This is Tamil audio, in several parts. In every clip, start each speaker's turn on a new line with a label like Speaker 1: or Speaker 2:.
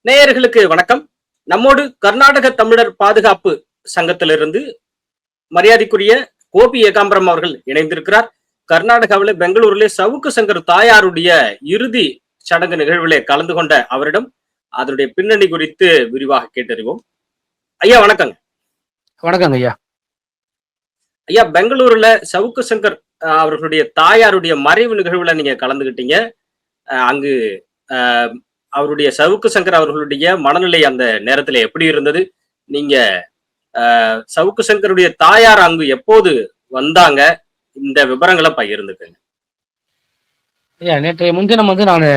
Speaker 1: நேயர்களுக்கு வணக்கம். நம்மோடு கர்நாடக தமிழர் பாதுகாப்பு சங்கத்திலிருந்து மரியாதைக்குரிய கோபி ஏகாம்பரம் அவர்கள் இணைந்திருக்கிறார். கர்நாடகாவில பெங்களூரிலே சவுக்கு சங்கர் தாயாருடைய இறுதி சடங்கு நிகழ்விலே கலந்து கொண்ட அவரிடம் அதனுடைய பின்னணி குறித்து விரிவாக கேட்டறிவோம். ஐயா வணக்கங்க.
Speaker 2: வணக்கங்க ஐயா.
Speaker 1: ஐயா, பெங்களூருல சவுக்கு சங்கர் அவர்களுடைய தாயாருடைய மறைவு நிகழ்வுல நீங்க கலந்துகிட்டீங்க. அங்கு அவருடைய சவுக்கு சங்கர் அவர்களுடைய மனநிலை அந்த நேரத்துல எப்படி இருந்தது? நீங்க சவுக்கு சங்கருடைய தாயார் அங்கு எப்போது வந்தாங்க? இந்த விவரங்களை பகிர்ந்துக்கங்க.
Speaker 2: ஐயா, நேற்றைய முன்தினம் நான்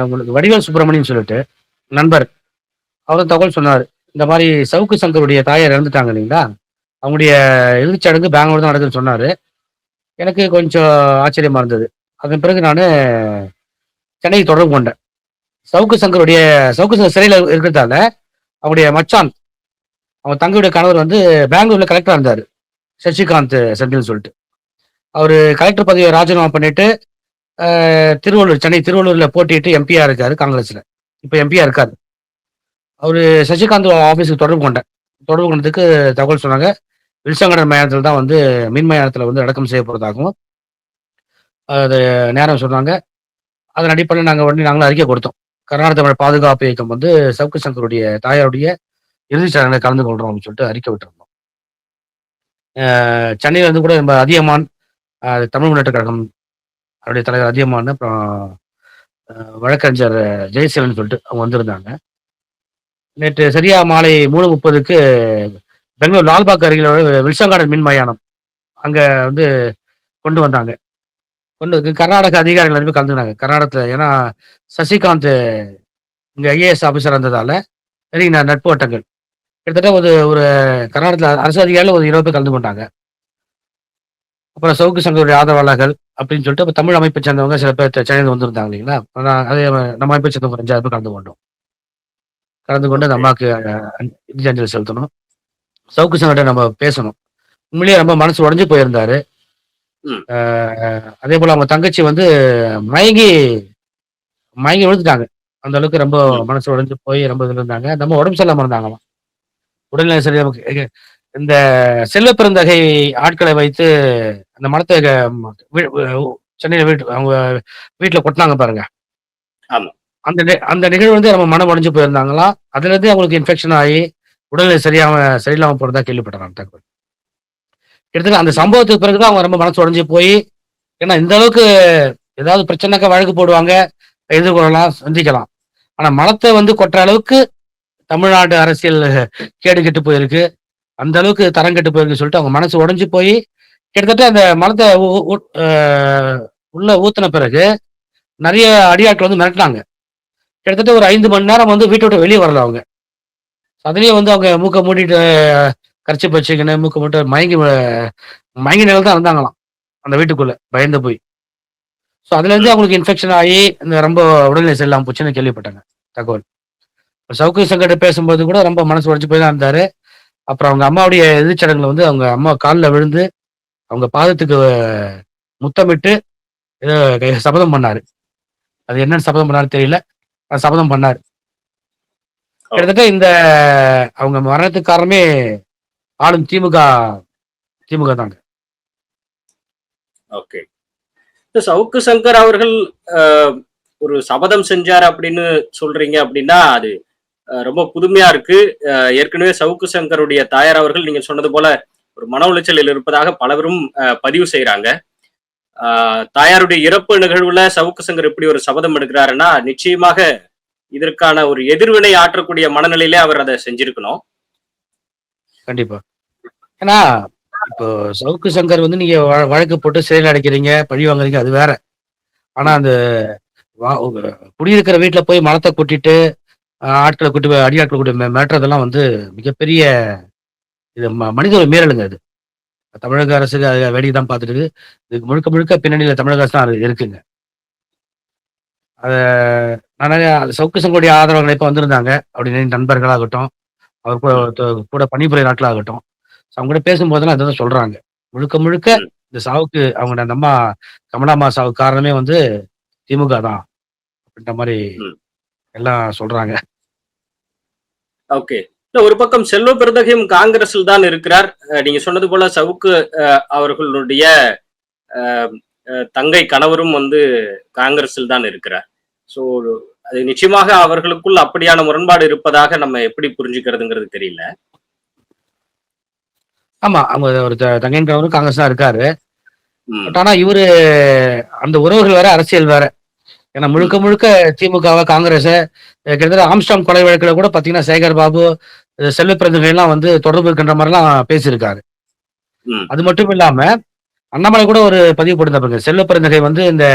Speaker 2: உங்களுக்கு வடிவேல் சுப்பிரமணியன் சொல்லிட்டு நண்பர் அவர் தகவல் சொன்னார். இந்த மாதிரி சவுக்கு சங்கருடைய தாயார் இறந்துட்டாங்க இல்லைங்களா, அவங்களுடைய இறுதிச்சடங்கு பெங்களூர் தான் நடக்குதுன்னு சொன்னார். எனக்கு கொஞ்சம் ஆச்சரியமா இருந்தது. அதன் பிறகு நான் சென்னையை தொடர்பு கொண்டேன். சவுக்கு சங்கர் சிறையில் இருக்கிறதால அவருடைய மச்சான், அவங்க தங்கையுடைய கணவர் பெங்களூர்ல கலெக்டரா இருந்தார், சசிகாந்த் செந்தில்னு சொல்லிட்டு. அவர் கலெக்டர் பதவியை ராஜினாமா பண்ணிட்டு சென்னை திருவள்ளூர்ல போட்டிட்டு எம்பியா இருக்காரு காங்கிரஸ்ல. இப்ப எம்பியா இருக்காரு. அவரு சசிகாந்த் ஆபீஸுக்கு தொடர்பு கொண்டதுக்கு தகவல் சொன்னாங்க. வில்சங்கடன் மயானத்தில் தான் மின் மயானத்தில் அடக்கம் செய்ய போறதாகவும் அது நேரம் சொன்னாங்க. அதன் அடிப்படையில் நாங்களும் அறிக்கை கொடுத்தோம். கர்நாடக தமிழ் பாதுகாப்பு இயக்கம் சவுக்கு சங்கருடைய தாயாருடைய இறுதிச் சடங்கில் கலந்து கொள்றோம் அப்படின்னு சொல்லிட்டு அறிக்கை விட்டுருந்தோம். சென்னையில கூட நம்ம அதியமான், தமிழ் முன்னேற்ற கழகம் அவருடைய தலைவர் அதியமான், அப்புறம் வழக்கறிஞர் ஜெயசீலன் சொல்லிட்டு அவங்க வந்திருந்தாங்க. நேற்று சரியா மாலை 3:30க்கு பெங்களூர் லால்பாக் அருகில் வில்சங்கார்டன் மின் மயானம் அங்க கொண்டு வந்தாங்க. கர்நாடக அதிகாரிகள் எல்லாருமே கலந்துனாங்க கர்நாடகத்துல. ஏன்னா சசிகாந்த் இங்க ஐஏஎஸ் ஆபீசர் இருந்ததால நிறைய நட்பு வட்டங்கள் கிட்டத்தட்ட ஒரு கர்நாடகத்துல அரசு அதிகாரிகள் ஒரு 20 பேர் கலந்து கொண்டாங்க. அப்புறம் சவுக்கு சங்கருடைய ஆதரவாளர்கள் அப்படின்னு சொல்லிட்டு தமிழ் அமைப்பை சேர்ந்தவங்க சில பேர் சென்னையில் வந்திருந்தாங்க இல்லைங்களா. அதே நம்ம அமைப்பை சேர்ந்தவங்க 5,000 பேர் கலந்து கொண்டு அந்த அம்மாவுக்கு இறுதி அஞ்சலி செலுத்தணும். சவுக்கு சங்கர்கிட்ட நம்ம பேசணும். உண்மையிலேயே ரொம்ப மனசு உடஞ்சு போயிருந்தாரு. அதே போல அவங்க தங்கச்சி மயங்கி மயங்கி விழுந்துட்டாங்க. அந்த அளவுக்கு ரொம்ப மனசு உடைஞ்சு போய் ரொம்ப இதுல இருந்தாங்க. நம்ம உடம்பு சரியில்லாம இருந்தாங்களாம். உடல்நிலை சரி. இந்த செல்வ பெருந்தகை ஆட்களை வைத்து அந்த மனத்தை சென்னையில அவங்க வீட்டுல கொட்டினாங்க பாருங்க. அந்த நிகழ்வு நம்ம மனம் உடைஞ்சு போயிருந்தாங்களாம். அதுல இருந்து அவங்களுக்கு இன்ஃபெக்ஷன் ஆகி உடல்நிலை சரியில்லாம போறதா கேள்விப்பட்டேன் தகவல். கிட்டத்தட்ட அந்த சம்பவத்துக்கு பிறகுதான் அவங்க ரொம்ப மனசு உடைஞ்சு போய், ஏன்னா இந்த அளவுக்கு ஏதாவது பிரச்சனைக்க வழக்கு போடுவாங்க, எதிர்கொள்ளலாம், சந்திக்கலாம். ஆனா மனத்தை கொட்டுற அளவுக்கு தமிழ்நாடு அரசியல் கேடு கெட்டு போயிருக்கு, அந்த அளவுக்கு தரம் கெட்டு போயிருக்கு சொல்லிட்டு அவங்க மனசு உடைஞ்சு போய் கிட்டத்தட்ட அந்த மனத்தை உள்ள ஊத்தின பிறகு நிறைய அடியாட்கள் மிரட்டினாங்க. கிட்டத்தட்ட ஒரு 5 மணி நேரம் வீட்டை விட்டு வெளியே வரல அவங்க. அதுலயும் அவங்க மூக்க மூடிட்டு கரைச்சி வச்சுக்கின்னு மூக்க மூட்டை மயங்கி நிலை தான் இருந்தாங்களாம் அந்த வீட்டுக்குள்ள, பயந்து போய். ஸோ அதுல இருந்து அவங்களுக்கு இன்ஃபெக்ஷன் ஆகி இந்த ரொம்ப உடல்நிலை சரியில்லாம போச்சுன்னு கேள்விப்பட்டாங்க தகவல். சவுக்கு சங்கர் பேசும்போது கூட ரொம்ப மனசு உடைச்சு போய் தான் இருந்தாரு. அப்புறம் அவங்க அம்மாவுடைய எதிர்ச்சடங்குல அவங்க அம்மா காலில் விழுந்து அவங்க பாதத்துக்கு முத்தமிட்டு சபதம் பண்ணாரு. அது என்னன்னு சபதம் பண்ணாரு தெரியல, சபதம் பண்ணாரு. கிட்டத்தட்ட இந்த அவங்க மரணத்துக்கு காரணமே ஆளும் திமுக தாங்க.
Speaker 1: ஓகே. சவுக்கு சங்கர் அவர்கள் ஒரு சபதம் செஞ்சார் அப்படின்னு சொல்றீங்க அப்படின்னா அது ரொம்ப புதுமையா இருக்கு. ஏற்கனவே சவுக்கு சங்கருடைய தாயார் அவர்கள் நீங்க சொன்னது போல ஒரு மன உளைச்சலில் இருப்பதாக பலரும் பதிவு செய்யறாங்க. தாயாருடைய இறப்பு நிகழ்வுல சவுக்கு சங்கர் இப்படி ஒரு சபதம் எடுக்கிறாருன்னா நிச்சயமாக இதற்கான ஒரு எதிர்வினை ஆற்றக்கூடிய மனநிலையிலே அவர் அதை செஞ்சிருக்கணும்.
Speaker 2: கண்டிப்பா. ஏன்னா இப்போ சவுக்கு சங்கர் நீங்க வழக்கு போட்டு சிறையில் அடைக்கிறீங்க, பழி வாங்குறீங்க, அது வேற. ஆனா அந்த குடியிருக்கிற வீட்டுல போய் மனத்தை கூட்டிட்டு ஆட்களை கூட்டி அடியாட்களை கூட்டி மிரட்டுறதெல்லாம் மிகப்பெரிய இது மனித மீறலுங்க. அது தமிழக அரசு வேடிக்கை தான் பார்த்துட்டு இதுக்கு முழுக்க முழுக்க பின்னணியில தமிழக அரசு தான் இருக்குங்க. சவுக்கு சங்கருடைய ஆதரவுகள் இப்ப வந்திருந்தாங்க அப்படின்னு நண்பர்களாகட்டும், அவர் கூட பணிபுரிய நாட்களாகட்டும், அவங்க கூட பேசும்போதெல்லாம் அதான் சொல்றாங்க. முழுக்க முழுக்க இந்த சாவுக்கு அவங்க அந்த அம்மா கமலாமா சாவுக்கு காரணமே திமுக தான் அப்படின்ற மாதிரி எல்லாம் சொல்றாங்க.
Speaker 1: ஓகே. இல்ல ஒரு பக்கம் செல்வ பெருந்தகையும் காங்கிரஸில் தான் இருக்கிறார். நீங்க சொன்னது போல சவுக்கு அவர்களுடைய அ தங்கை கணவரும் வந்து காங்கிரஸில் தான் இருக்கிறார். ஸோ அது நிச்சயமாக அவர்களுக்குள் அப்படியான முரண்பாடு இருப்பதாக நம்ம எப்படி புரிஞ்சுக்கிறதுங்கிறது தெரியல.
Speaker 2: ஆமா. அவங்க ஒரு தங்கையின் கணவரும் காங்கிரஸ் தான் இருக்காரு.
Speaker 1: ம்,
Speaker 2: பட் ஆனா இவரு அந்த உறவுகள் வேற, அரசியல் வேற. ஏன்னா முழுக்க
Speaker 1: ம்,
Speaker 2: முழுக்க திமுகவ, காங்கிரஸ கிட்டத்தட்ட ஆம்ஸ்ட்ராங் கொலை வழக்குல கூட பார்த்தீங்கன்னா, சேகர் பாபு, செல்வ பிறந்தகைலாம் வந்து தொடர்பு இருக்கின்ற மாரிலாம் பேசியிருக்காரு.
Speaker 1: ம்.
Speaker 2: அது மட்டும் இல்லாம, அண்ணாமலை கூட ஒரு பதிவு போட்டிருந்தாருங்க. செல்வ பிறந்தகை வந்து இந்த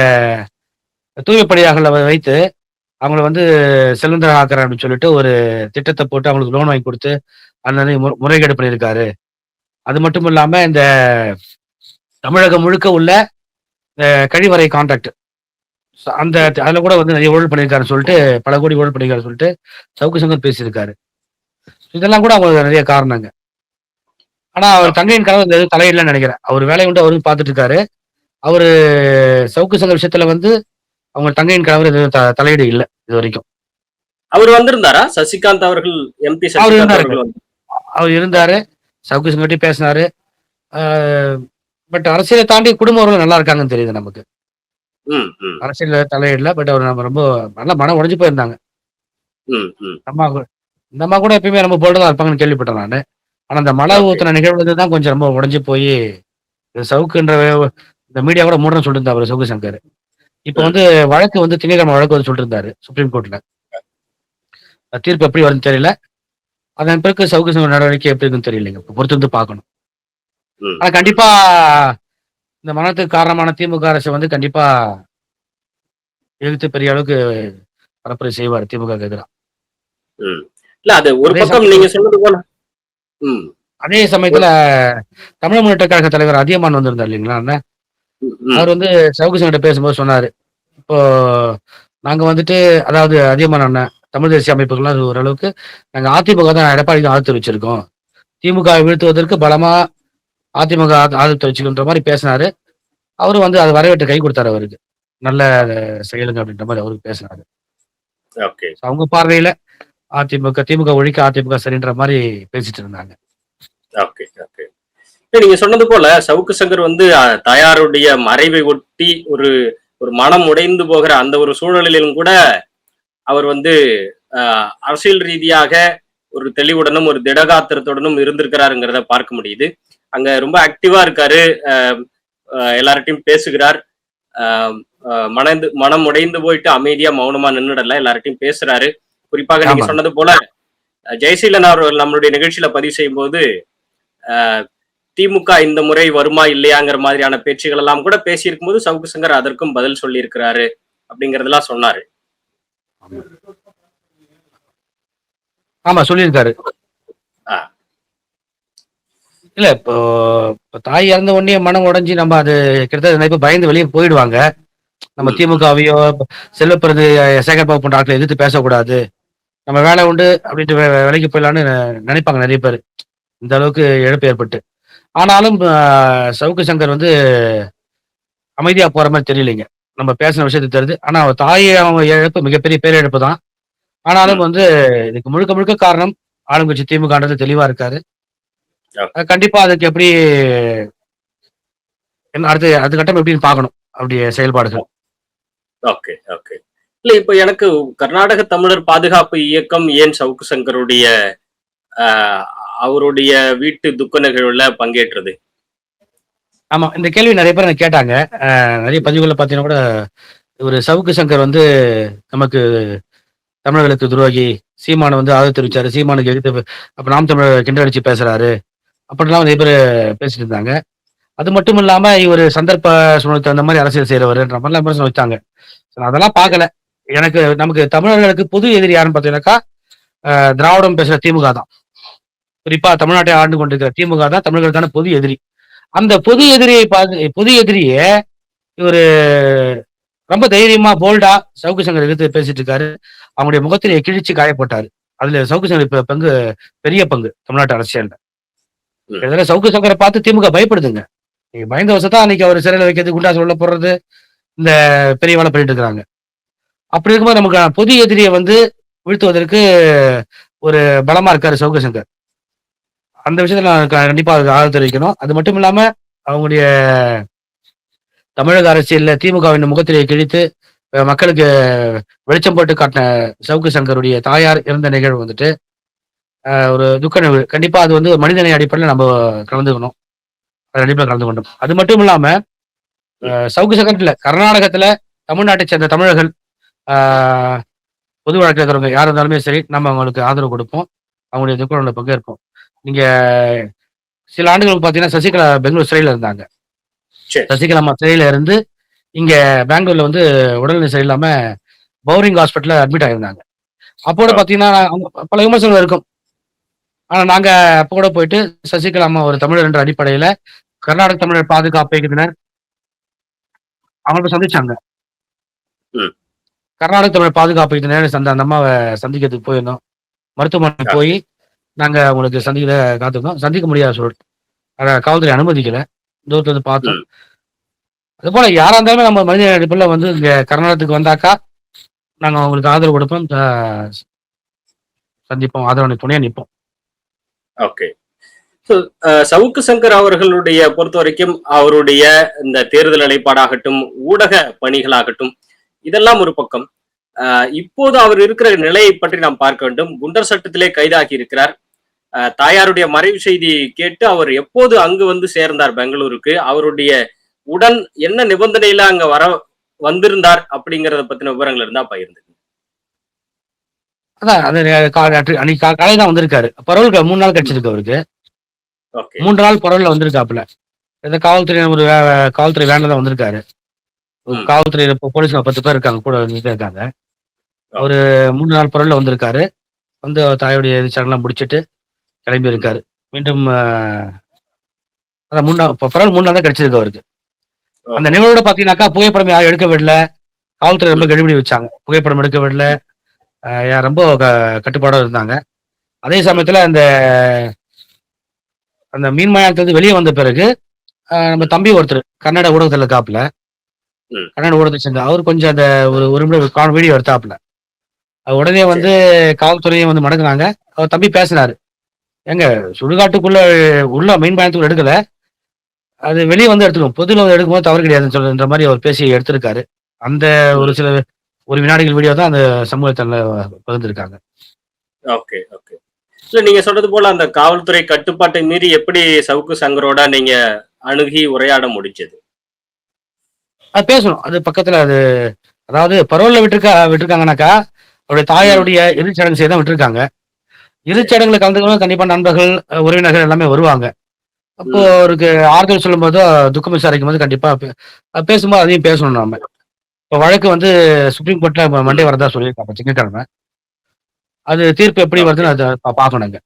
Speaker 2: தூய்மைப் பணியாளர்கள வைத்து, அவங்கள வந்து செல்வந்தர் ஆக்குறேன் அப்படின்னு சொல்லிட்டு ஒரு திட்டத்த போட்டு அவங்களுக்கு லோன் வாங்கி குடுத்து, அந்த இது முறைகேடு பண்ணியிருக்காரு. அது மட்டும் இல்லாம இந்த தமிழகம் முழுக்க உள்ள கழிவறை கான்ட்ராக்ட் அந்த அதுல கூட வந்து நெறைய ஊழல் பண்ணியிருக்காருன்னு சொல்லிட்டு, பல கோடி ஊழல் பண்ணியிருக்காருன்னு சொல்லிட்டு, சவுக்கு சங்கர் பேசியிருக்காரு. இதெல்லாம் கூட அவங்க நெறைய காரணங்க. ஆனா அவர்
Speaker 1: ஓகே.
Speaker 2: தங்கையின் கணவர் இந்த எதுவும் தலையிடலன்னு நெனைக்கிறேன். அவரு வேலைய உண்டு அவரும் பார்த்துட்டு இருக்காரு. அவரு சவுக்கு சங்கர் விஷயத்துல வந்து, அவங்க தங்கையின் கணவர் எதுவும் தலையீடு இல்ல இதுவரைக்கும்.
Speaker 1: அவரு வந்திருந்தாரா? சசிகாந்த் அவர்கள் எம்பி
Speaker 2: அவரு
Speaker 1: சசிகாந்த்
Speaker 2: இருந்தாருங்க.
Speaker 1: அவர்கள் வந்து
Speaker 2: அவரு இருந்தாரு. சவுக்கு சங்கர்ட்டயும் பேசினாரு. ஆ பட் அரசியல தாண்டி குடும்ப உறவுகள் நல்லா இருக்காங்கன்னு தெரியுது நமக்கு.
Speaker 1: ம், ம்,
Speaker 2: அரசியல்ல தலையிடல. பட் அவரு நம்ம ரொம்ப நல்லா மனம் உடைஞ்சு போயிருந்தாங்க.
Speaker 1: ம், ம்.
Speaker 2: அம்மா கூட இந்த அம்மா கூட எப்பயுமே நம்ம போல்டா தான் இருப்பாங்கன்னு கேள்விப்பட்டேன் நானு. ஆனா இந்த மழை
Speaker 1: ஓகே.
Speaker 2: ஊத்துன நிகழ்வுல தான் கொஞ்சம் ரொம்ப உடைஞ்சு போயி, சவுக்குன்ற இந்த மீடியா கூட மூடுறேன்னு சொல்லிட்டு இருந்தாரு சவுக்கு சங்கர். இப்ப
Speaker 1: ம்.
Speaker 2: வந்து வழக்கு வந்து திங்கட்கிழமை வழக்கு வருதுன்னு சொல்லிட்டு இருந்தாரு சுப்ரீம் கோர்ட்ல. தீர்ப்பு எப்படி வரும்ன்னு தெரியல. அதன் பிறகு சவுக்கு சங்கர் நடவடிக்கை எப்படி இருக்குன்னு தெரியலைங்க. பொறுத்து வந்து பார்க்கணும்.
Speaker 1: ம்,
Speaker 2: ஆனா
Speaker 1: ம்,
Speaker 2: கண்டிப்பா இந்த மரணத்துக்கு காரணமான திமுக அரசு வந்து கண்டிப்பா எதிர்த்து பெரிய அளவுக்கு பரப்புரை செய்வாரு திமுகவுக்கு எதிரா.
Speaker 1: ம். இல்ல அது ஒரு
Speaker 2: அதே
Speaker 1: பக்கம்
Speaker 2: சமயத்துல
Speaker 1: நீங்க சொன்னது போல ம்.
Speaker 2: அதே
Speaker 1: ஒரு
Speaker 2: சமயத்துல தமிழ் முன்னேற்ற கழக தலைவர் அதியமான் வந்திருந்தார் இல்லைங்களா அண்ணன்?
Speaker 1: ம், ம்,
Speaker 2: அவர் வந்து சவுக்கு சங்கர்ட்ட பேசும்போது சொன்னாரு. இப்போ நாங்க வந்துட்டு அதாவது அதியமான் அண்ணன், தமிழ் தேசிய அமைப்புகள்லாம் ஓரளவுக்கு நாங்க அதிமுக தான் எடப்பாடிக்கு ஆதரவு தெரிவிச்சிருக்கோம். திமுகவை வீழ்த்துவதற்கு பலமா அதிமுக ஆதரவு தெரிவிச்சுக்கின்ற மாரி பேசினாரு. அவரும் வந்து அத வரவேற்று கை குடுத்தாரு அவருக்கு. நல்ல செயலுங்க அப்படின்ற மாரி அவரும் பேசினாரு.
Speaker 1: ஓகே.
Speaker 2: அவங்க பார்வையில திமுக ஒழிக்க அதிமுக சரின்ற மாரி பேசிட்டு இருந்தாங்க.
Speaker 1: Okay, okay. இல்ல நீங்க சொன்னது போல சவுக்கு சங்கர் வந்து தாயாருடைய மறைவை ஒட்டி ஒரு ஒரு மனம் உடைந்து போகிற அந்த ஒரு சூழலிலும் கூட அவர் வந்து அரசியல் ரீதியாக ஒரு தெளிவுடனும் ஒரு திடகாத்திரத்துடனும் இருந்திருக்கிறாருங்கிறத பார்க்க முடியுது. அங்க ரொம்ப ஆக்டிவா இருக்காரு. அஹ் எல்லார்ட்டையும் பேசுகிறார். ஆஹ் மனம் உடைந்து போயிட்டு அமைதியா மௌனமா நின்னுடல, எல்லார்ட்டையும் பேசுறாரு. குறிப்பாக நீங்க
Speaker 2: ஆமாங்க.
Speaker 1: சொன்னது போல ஜெயசீலன் அவர்கள் நம்மளுடைய நிகழ்ச்சியில பதிவு செய்யும்போது ஆஹ் திமுக இந்த முறை வருமா இல்லையாங்கிற மாதிரியான பேச்சுகள் எல்லாம் கூட பேசியிருக்கும் போது சவுக்கு சங்கர் அதற்கும் பதில் சொல்லி இருக்கிறாரு அப்படிங்கறதெல்லாம் சொன்னாரு.
Speaker 2: ஆமா. ஆமா சொல்லியிருக்காரு.
Speaker 1: ஆஹ்
Speaker 2: இல்ல இப்போ தாய் இறந்த உடனே மனம் உடைஞ்சு நம்ம அது கிட்டத்தட்ட நிறைய பேர் பயந்து வெளிய போயிடுவாங்க. நம்ம
Speaker 1: உம் உம்
Speaker 2: திமுகவையோ, செல்வப்பிரது சேகர் பாபு போன்ற ஆட்கள எதிர்த்து பேசக்கூடாது. நம்ம வேலை உண்டு அப்படின்ட்டு வேலைக்கு போயிடலான்னு நினைப்பாங்க நெறைய பேரு. இந்த அளவுக்கு இழப்பு ஏற்பட்டு. ஆனாலும் சவுக்கு சங்கர் வந்து அமைதியா போற மாரி தெரியலைங்க. நம்ம பேசின விஷயத்த தெரியுது. ஆனா அவ தாய் அவங்க இழப்பு மிகப்பெரிய பேரிழப்பு தான். ஆனாலும்
Speaker 1: உம்
Speaker 2: வந்து இதுக்கு முழுக்க முழுக்க காரணம் ஆளுங்கட்சி திமுகன்றது தெளிவா இருக்காரு.
Speaker 1: ஓகே
Speaker 2: கண்டிப்பா அதுக்கு எப்படி என்ன அடுத்த அடுத்த கட்டம் எப்படின்னு பார்க்கணும். அவருடைய செயல்பாடுகள்.
Speaker 1: Okay okay. இல்ல இப்ப எனக்கு கர்நாடக தமிழர் பாதுகாப்பு இயக்கம் ஏன் சவுக்கு சங்கருடைய ஆஹ் அவருடைய வீட்டு துக்க நிகழ்வுல பங்கேற்றது?
Speaker 2: ஆமா. இந்த கேள்வி நெறைய பேர் எனக்கு கேட்டாங்க. நெறைய பதிவுகள்ல பார்த்தீங்கன்னா கூட, இவரு சவுக்கு சங்கர் வந்து நமக்கு தமிழர்களுக்கு துரோகி. சீமான வந்து ஆதரவு தெரிவிச்சாரு. சீமானுக்கு எதிர்த்து அப்ப நாம் தமிழர் கிண்டல் அடிச்சு பேசுறாரு. அப்படிலாம் நெறைய பேரு பேசிட்டு இருந்தாங்க. அது மட்டும் இல்லாம இவரு சந்தர்ப்ப சூழ்நிலைக்கு தகுந்த மாரி அரசியல் செய்றவருன்ற மாரிலாம் விமர்சனம் வச்சாங்க. நான் அதெல்லாம் பார்க்கல. எனக்கு நமக்கு தமிழர்களுக்கு பொது எதிரி யாருன்னு பார்த்தீங்கன்னாக்கா, திராவிடம் பேசுற திமுக தான். குறிப்பா தமிழ்நாட்டை ஆண்டு கொண்டிருக்கிற திமுக தான் தமிழர்களுக்கான பொது எதிரி. அந்த பொது
Speaker 1: ம்
Speaker 2: எதிரியை பார்த்து பொது எதிரிய இவரு ரொம்ப தைரியமா, போல்டா சவுக்கு சங்கர் எதிர்த்து பேசிட்டு இருக்காரு. அவங்களுடைய முகத்திலே கிழிச்சு காய போட்டாரு. அதுல சவுக்கு சங்கர் பங்கு பெரிய பங்கு தமிழ்நாட்டு அரசியல்ல.
Speaker 1: ம்
Speaker 2: கிட்டத்தட்ட சவுக்கு சங்கர பார்த்து திமுக பயப்படுதுங்க. நீங்க பயந்த வசத்தா அன்னைக்கு அவரு சிறையில வைக்கிறது, குண்டாஸ் உள்ள போடுறது, இந்த பெரிய வேலை பண்ணிட்டு இருக்காங்க. அப்படி இருக்கும்போது நமக்கு பொது எதிரியை வந்து வீழ்த்துவதற்கு ஒரு பலமா இருக்காரு சவுக்கு சங்கர். அந்த விஷயத்துல நான் கண்டிப்பா அதுக்கு ஆதரவு தெரிவிக்கணும். அது மட்டும் இல்லாம அவங்களுடைய தமிழக அரசியல்ல திமுகவின் முகத்திரையை கிழித்து மக்களுக்கு வெளிச்சம் போட்டு காட்டின சவுக்கு சங்கருடைய தாயார் இறந்த நிகழ்வு வந்துட்டு ஒரு துக்க நிகழ்வு. கண்டிப்பா அது வந்து மனிதநேய அடிப்படையில் நம்ம கலந்துக்கணும். கண்டிப்பா கலந்து கொண்டோம். அது மட்டும் இல்லாம
Speaker 1: ம்.
Speaker 2: சவுக்கு சங்கர் இல்ல, கர்நாடகத்துல தமிழ்நாட்டை சேர்ந்த தமிழர்கள் ஆஹ், பொது வழக்கில் இருக்கிறவங்க யார் இருந்தாலுமே சரி, நம்ம அவங்களுக்கு ஆதரவு கொடுப்போம். அவங்களுடைய துக்கங்களில் பங்கேற்போம். நீங்க சில ஆண்டுகளுக்கு பார்த்தீங்கன்னா சசிகலா பெங்களூர் சிறையில் இருந்தாங்க.
Speaker 1: சரி.
Speaker 2: சசிகலா அம்மா சிறையில இருந்து இங்க பெங்களூர்ல வந்து உடல்நிலை சரியில்லாம பவுரிங் ஹாஸ்பிட்டல்ல அட்மிட் ஆயிருந்தாங்க. அப்போ கூட
Speaker 1: ஆ.
Speaker 2: பார்த்தீங்கன்னா, பல விமர்சனங்கள் இருக்கும். ஆனா நாங்க அப்ப கூட போயிட்டு சசிகலா அம்மா ஒரு தமிழர் என்ற அடிப்படையில கர்நாடக தமிழர் பாதுகாப்பு இயக்கத்தினர் அவங்கள போய் சந்திச்சாங்க.
Speaker 1: ம்.
Speaker 2: கர்நாடக தமிழர் பாதுகாப்பு இயக்கத்தினர் அந்த அம்மாவ சந்திக்கிறதுக்கு போயிருந்தோம். மருத்துவமனை
Speaker 1: ஆ.
Speaker 2: போய் நாங்க உங்களுக்கு சந்திக்க காத்திருந்தோம். சந்திக்க முடியாத சூழல். காவல்துறை அனுமதிக்கல. தூரத்துல இருந்து பார்த்தோம்.
Speaker 1: ம்.
Speaker 2: அதுபோல யாரா இருந்தாலுமே நம்ம மனித அடிப்படையில வந்து இங்க கர்நாடகத்துக்கு வந்தாக்கா, நாங்க அவங்களுக்கு ஆதரவு கொடுப்போம். சந்திப்போம். ஆதரவு துணையா நிப்போம்.
Speaker 1: ஓகே. ஸோ சவுக்கு சங்கர் அவர்களுடைய பொறுத்தவரைக்கும் அவருடைய இந்த தேர்தல் நிலைப்பாடாகட்டும், ஊடக பணிகளாகட்டும், இதெல்லாம் ஒரு பக்கம். இப்போது அவர் இருக்கிற நிலையை பற்றி நாம் பார்க்க வேண்டும். குண்டர் சட்டத்திலே கைதாகி இருக்கிறார். தாயாருடைய மறைவு செய்தி கேட்டு அவர் எப்போது அங்கு வந்து சேர்ந்தார் பெங்களூருக்கு? அவருடைய உடன் என்ன நிபந்தனையில அங்க வந்திருந்தார் அப்படிங்கிறத பத்தின விவரங்கள் இருந்தா பகிர்ந்துங்க.
Speaker 2: அதான் அது அன்னைக்கு காலையில தான் வந்திருக்காரு. பரோல் 3 நாள்
Speaker 1: ம்.
Speaker 2: கிடைச்சிருக்கு அவருக்கு.
Speaker 1: ஓகே.
Speaker 2: 3 நாள் பரோல்ல வந்திருக்காப்புல. இந்த காவல்துறை ஒரு காவல்துறை வேன்ல தான் வந்திருக்காரு.
Speaker 1: ம்.
Speaker 2: காவல்துறை போலீஸ்ல 10 பேர் இருக்காங்க. கூட வந்துட்டே இருக்காங்க. அவரு
Speaker 1: ஓகே.
Speaker 2: 3 நாள் பரோல்ல வந்திருக்காரு. வந்து தாயுடைய விசாரணைலாம் முடிச்சுட்டு கிளம்பி
Speaker 1: ம்.
Speaker 2: இருக்காரு. மீண்டும் அதான் 3 நாள் பரோல் 3 நாள் தான் கிடைச்சிருக்கு அவருக்கு. அந்த
Speaker 1: ஓஹோ!
Speaker 2: நிகழ்வோட பார்த்தீங்கன்னாக்கா, புகைப்படம் யாரும் எடுக்க விடல. காவல்துறை ரொம்ப
Speaker 1: ம்.
Speaker 2: கெடுபிடி வச்சாங்க. புகைப்படம் எடுக்க விடல. ரொம்ப கட்டுப்பாடோட இருந்தாங்க. அதே
Speaker 1: ம்.
Speaker 2: சமயத்துல அந்த அந்த மீன் மயானத்துலருந்து வெளிய வந்த பிறகு, நம்ம
Speaker 1: ம்.
Speaker 2: தம்பி ஒருத்தரு கன்னட ஊடகத்துல இருக்காப்புல.
Speaker 1: ம்.
Speaker 2: கன்னட ஊடகத்த சேர்ந்த அவரு கொஞ்சம் அந்த ஒரு நிமிடம் வீடியோ எடுத்தாப்புல. உடனே
Speaker 1: சரி.
Speaker 2: வந்து காவல்துறையும் வந்து மடங்குனாங்க. அவர் தம்பி பேசினாரு. "ஏங்க சுடுகாட்டுக்குள்ள உள்ள மீன் மயானத்துக்குள்ள எடுக்கல. அது வெளிய வந்து எடுத்துக்கணும். பொதுல வந்து எடுக்கும்போது தவறு கிடையாதுன்னு சொல்லுன்ற" மாரி அவர் பேசி எடுத்திருக்காரு. அந்த ஒரு
Speaker 1: ம்.
Speaker 2: சில ஒரு வினாடிகள் வீடியோ தான் அந்த சமூக தள பகிர்ந்திருக்காங்க.
Speaker 1: Okay, okay. இல்ல நீங்க சொல்றது போல அந்த காவல்துறை கட்டுப்பாட்டை மீறி எப்படி சவுக்கு சங்கரோட நீங்க அணுகி உரையாட முடிஞ்சது?
Speaker 2: அது பேசணும். அது பக்கத்துல அது அதாவது பரோல்ல விட்டுருக்காங்கனாக்கா, அவருடைய
Speaker 1: ம்.
Speaker 2: தாயாருடைய இறுதிச் சடங்கு செய்ய தான் விட்டுருக்காங்க. இறுதிச்
Speaker 1: சரி.
Speaker 2: சடங்குல கலந்துக்கணும் கண்டிப்பா நண்பர்கள், உறவினர்கள் எல்லாமே வருவாங்க. அப்போ
Speaker 1: ம்.
Speaker 2: அவருக்கு ஆறுதல் சொல்லும்போதோ, துக்கம் விசாரிக்கும்போது கண்டிப்பா பேசும்போது அதையும் பேசணும் நாம. இப்ப வழக்கு வந்து சுப்ரீம் கோர்ட்ல மண்டே
Speaker 1: ம்.
Speaker 2: வரதா சொல்லியிருக்காங்க திங்கட்கிழமை. அது தீர்ப்பு எப்படி
Speaker 1: ஓகே.
Speaker 2: வருதுன்னு அத பார்க்கணுங்க.